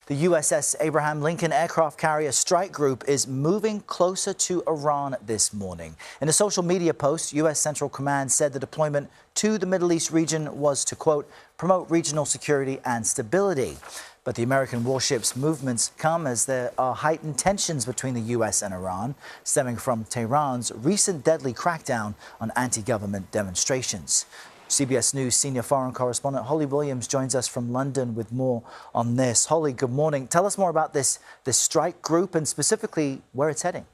The USS Abraham Lincoln aircraft carrier strike group is moving closer to Iran this morning. In a social media post, U.S. Central Command said the deployment to the Middle East region was to, quote, promote regional security and stability. But the American warship's movements come as there are heightened tensions between the U.S. and Iran, stemming from Tehran's recent deadly crackdown on anti-government demonstrations. CBS News senior foreign correspondent Holly Williams joins us from London with more on this. Holly, good morning. Tell us more about this strike group and specifically where it's heading.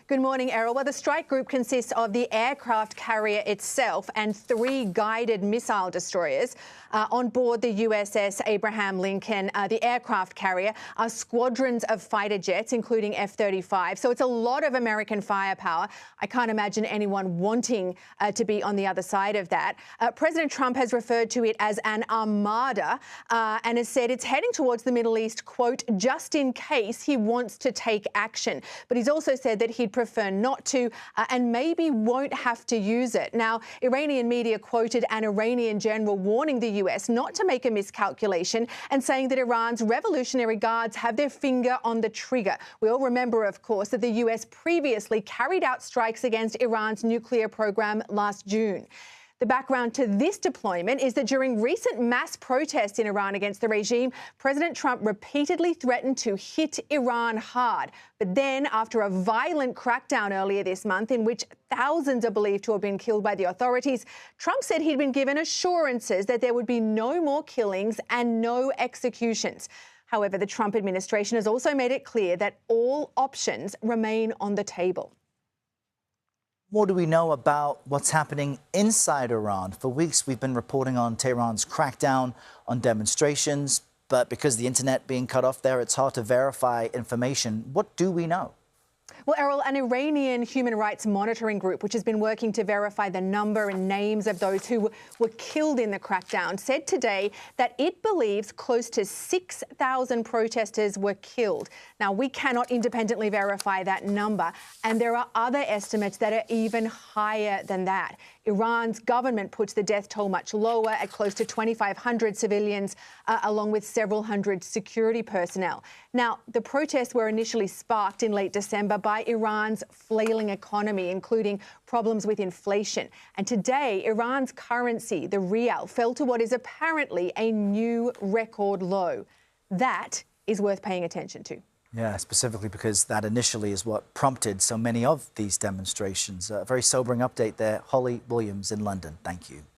Good morning, Errol. Well, the strike group consists of the aircraft carrier itself and 3 guided missile destroyers. On board the USS Abraham Lincoln, the aircraft carrier, are squadrons of fighter jets, including F-35. So it's a lot of American firepower. I can't imagine anyone wanting to be on the other side of that. President Trump has referred to it as an armada and has said it's heading towards the Middle East, quote, just in case he wants to take action. But he's also said that he'd prefer not to and maybe won't have to use it. Now, Iranian media quoted an Iranian general warning the US not to make a miscalculation and saying that Iran's Revolutionary Guards have their finger on the trigger. We all remember, of course, that the US previously carried out strikes against Iran's nuclear program last June. The background to this deployment is that during recent mass protests in Iran against the regime, President Trump repeatedly threatened to hit Iran hard. But then, after a violent crackdown earlier this month in which thousands are believed to have been killed by the authorities, Trump said he'd been given assurances that there would be no more killings and no executions. However, the Trump administration has also made it clear that all options remain on the table. What do we know about what's happening inside Iran? For weeks, we've been reporting on Tehran's crackdown on demonstrations, but because the internet being cut off there, it's hard to verify information. What do we know? Well, Errol, an Iranian human rights monitoring group, which has been working to verify the number and names of those who were killed in the crackdown, said today that it believes close to 6,000 protesters were killed. Now, we cannot independently verify that number, and there are other estimates that are even higher than that. Iran's government puts the death toll much lower at close to 2,500 civilians, along with several hundred security personnel. Now, the protests were initially sparked in late December by Iran's flailing economy, including problems with inflation. And today, Iran's currency, the rial, fell to what is apparently a new record low. That is worth paying attention to. Yeah, specifically because that initially is what prompted so many of these demonstrations. A very sobering update there. Holly Williams in London. Thank you.